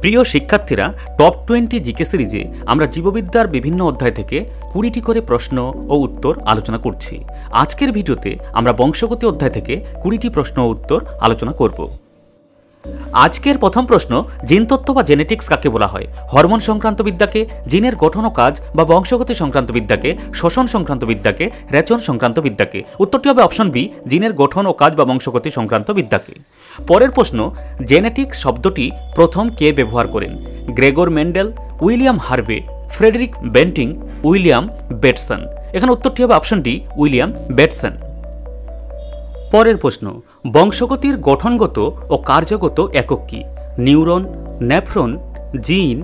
প্রিয় শিক্ষার্থীরা, top 20 GK সিরিজে আমরা জীববিদ্যার বিভিন্ন অধ্যায় থেকে 20টি করে প্রশ্ন ও উত্তর আলোচনা করছি। আজকের ভিডিওতে আমরা বংশগতি অধ্যায় থেকে 20টি প্রশ্ন ও উত্তর আলোচনা করব। আজকের প্রথম প্রশ্ন, জিনতত্ত্ব বা জেনেটিক্স কাকে বলা হয়? হরমোন সংক্রান্ত বিদ্যাকে, জিনের গঠন ও কাজ বা বংশগতি সংক্রান্ত বিদ্যাকে, শ্বসন সংক্রান্ত বিদ্যাকে, রেচন সংক্রান্ত বিদ্যাকে? উত্তরটি হবে অপশন বি, জিনের গঠন ও কাজ বা বংশগতি সংক্রান্ত বিদ্যাকে। পরের প্রশ্ন, জেনেটিক্স শব্দটি প্রথম কে ব্যবহার করেন? Gregor Mendel, William Harvey, Frederick Banting, William Bateson? এখানে উত্তরটি হবে অপশন ডি, উইলিয়াম বেটসন। পরের প্রশ্ন, বংশগতির গঠনগত ও কার্যগত একক কি? নিউরন, নেফ্রন, জিন,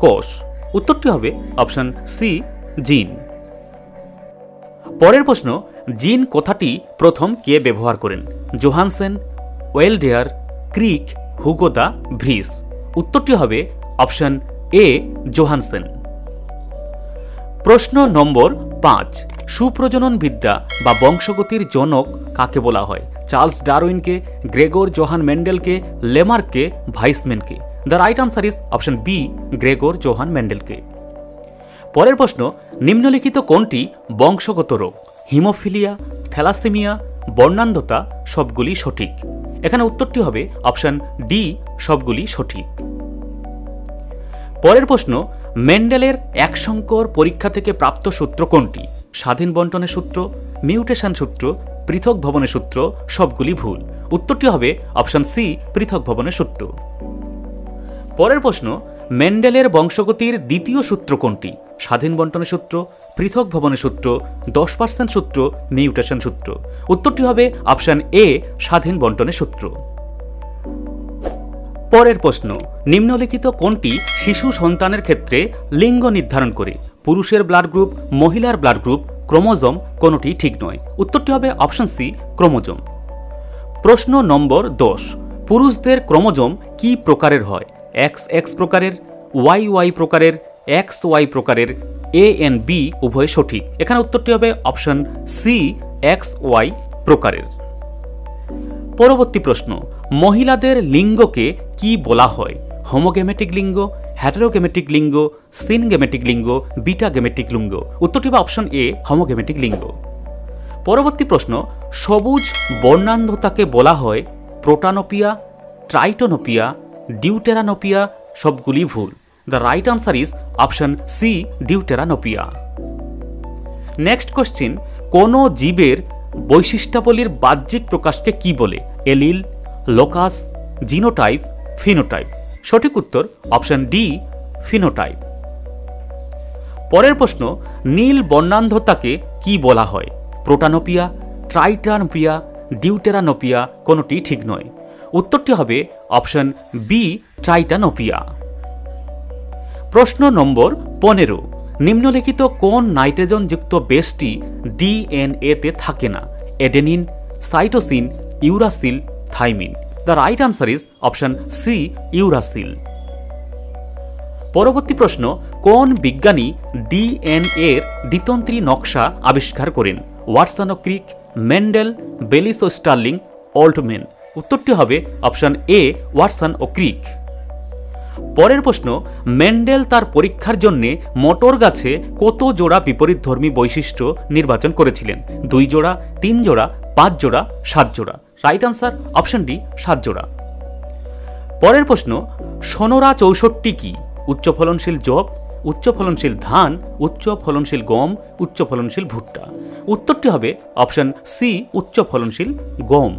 কোষ? উত্তরটি হবে অপশন সি, জিন। পরের প্রশ্ন, জিন কথাটি প্রথম কে ব্যবহার করেন? জোহানসেন, ওয়েলডেয়ার, ক্রিক, হুগো দা ভ্রিস? উত্তরটি হবে অপশন এ, জোহানসেন। প্রশ্ন নম্বর 5, সুপ্রজনন বিদ্যা বা বংশগতির জনক কাকে বলা হয়? চার্লস ডারউইনকে, গ্রেগর জোহান মেন্ডেলকে, লেমার্ককে, ভাইসম্যানকে? The right answer is option B, Gregor Johann মেন্ডেলকে। পরের প্রশ্ন, নিম্নলিখিত কোনটি বংশগত রোগ? হিমোফিলিয়া, থ্যালাসেমিয়া, বর্ণান্ধতা? সবগুলি সঠিক। এখানে উত্তরটি হবে অপশন ডি, সবগুলি সঠিক। পরের প্রশ্ন, মেন্ডেলের একসংকর পরীক্ষা থেকে প্রাপ্ত সূত্র কোনটি? স্বাধীন বন্টনের সূত্র, মিউটেশন সূত্র, পৃথক ভবনের সূত্র? সবগুলি ভুল। উত্তরটি হবে অপশন সি, পৃথক ভবনের সূত্র। পরের প্রশ্ন, মেন্ডেলের বংশগতির দ্বিতীয় সূত্র কোনটি? স্বাধীন বন্টনের সূত্র, পৃথক ভবনের সূত্র, 10% সূত্র, মিউটেশন সূত্র? উত্তরটি হবে অপশন এ, স্বাধীন বন্টনের সূত্র। পরের প্রশ্ন, নিম্নলিখিত কোনটি শিশু সন্তানের ক্ষেত্রে লিঙ্গ নির্ধারণ করে? পুরুষের ব্লাড গ্রুপ, মহিলার ব্লাড গ্রুপ, ক্রোমোজোম? কোনটি ঠিক নয়। উত্তরটি হবে অপশন সি, ক্রোমোজোম। প্রশ্ন নম্বর 10, পুরুষদের ক্রোমোজোম কি প্রকারের হয়? XX প্রকারের, YY প্রকারের, XY প্রকারের? A and B উভয় সঠিক। এখানে উত্তরটি হবে অপশন সি, XY প্রকারের। পরবর্তী প্রশ্ন, মহিলাদের লিঙ্গকে কি বলা হয়? হোমোগেমেটিক লিঙ্গ, হেটেরোগেমেটিক লিঙ্গ, সিনগেমেটিক লিঙ্গ, বিটাগেমেটিক লিঙ্গ? উত্তরটি হবে অপশন এ, হোমোগেমেটিক লিঙ্গ। পরবর্তী প্রশ্ন, সবুজ বর্ণান্ধতাকে বলা হয় প্রোটানোপিয়া, ট্রাইটোনোপিয়া, ডিউটেরানোপিয়া? সবগুলি ভুল। The right answer is option C, deuteranopia. Next question, কোন জীবের বৈশিষ্ট্যাবলীর বাহ্যিক প্রকাশকে কি বলে? Allele, locus, genotype, phenotype? সঠিক উত্তর অপশন ডি, ফিনোটাইপ। পরের প্রশ্ন, নীল বর্ণান্ধতাকে কি বলা হয়? প্রোটানোপিয়া, ট্রাইটানোপিয়া, ডিউটেরানোপিয়া? কোনটি ঠিক নয়। উত্তরটি হবে অপশন বি, ট্রাইটানোপিয়া। প্রশ্ন নম্বর 15, নিম্নলিখিত কোন নাইট্রোজেনযুক্ত বেসটি ডিএনএতে থাকে না? Adenine, cytosine, uracil, thymine? The right answer is option C, uracil. পরবর্তী প্রশ্ন, কোন বিজ্ঞানী ডিএনএর দ্বিতন্ত্রী নকশা আবিষ্কার করেন? ওয়াটসন ও ক্রিক, মেন্ডেল, বেলিস ও স্টার্লিং, অল্টম্যান? উত্তরটি হবে অপশন এ, ওয়াটসন ও ক্রিক। পরের প্রশ্ন, মেন্ডেল তার পরীক্ষার জন্য মটর গাছে কত জোড়া বিপরীতধর্মী বৈশিষ্ট্য নির্বাচন করেছিলেন? 2 জোড়া, 3 জোড়া, 5 জোড়া, 7 জোড়া? রাইট আনসার অপশন ডি, 7 জোড়া। পরের প্রশ্ন, সোনোরা 64 কি? উচ্চ ফলনশীল যব, উচ্চ ফলনশীল ধান, উচ্চ ফলনশীল গম, উচ্চ ফলনশীল ভুট্টা? উত্তরটি হবে অপশন সি, উচ্চ ফলনশীল গম।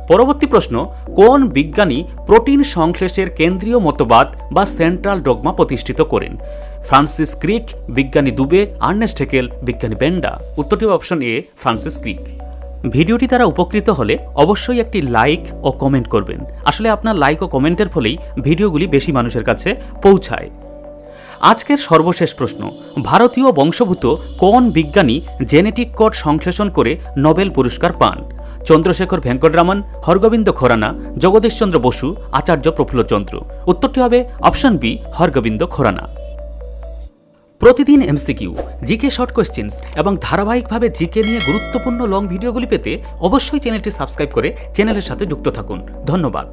পরবর্তী প্রশ্ন, কোন বিজ্ঞানী প্রোটিন সংশ্লেষের কেন্দ্রীয় মতবাদ বা সেন্ট্রাল ডগমা প্রতিষ্ঠিত করেন? ফ্রান্সিস ক্রিক, বিজ্ঞানী দুবে, আর্নেস্ট হেকেল, বিজ্ঞানী বেন্ডা? উত্তরটি অপশন এ, ফ্রান্সিস ক্রিক। ভিডিওটি দ্বারা উপকৃত হলে অবশ্যই একটি লাইক ও কমেন্ট করবেন। আসলে আপনার লাইক ও কমেন্টের ফলেই ভিডিওগুলি বেশি মানুষের কাছে পৌঁছায়। আজকের সর্বশেষ প্রশ্ন, ভারতীয় বংশোদ্ভূত কোন বিজ্ঞানী জেনেটিক কোড সংশ্লেষণ করে নোবেল পুরস্কার পান? চন্দ্রশেখর ভেঙ্কটরামন, হরগোবিন্দ খোরানা, জগদীশচন্দ্র বসু, আচার্য প্রফুল্লচন্দ্র? উত্তরটি হবে অপশন বি, হরগোবিন্দ খোরানা। প্রতিদিন এমসিকিউ, জিকে শর্ট কোয়েশ্চেন্স এবং ধারাবাহিকভাবে জিকে নিয়ে গুরুত্বপূর্ণ লং ভিডিওগুলি পেতে অবশ্যই চ্যানেলটি সাবস্ক্রাইব করে চ্যানেলের সাথে যুক্ত থাকুন। ধন্যবাদ।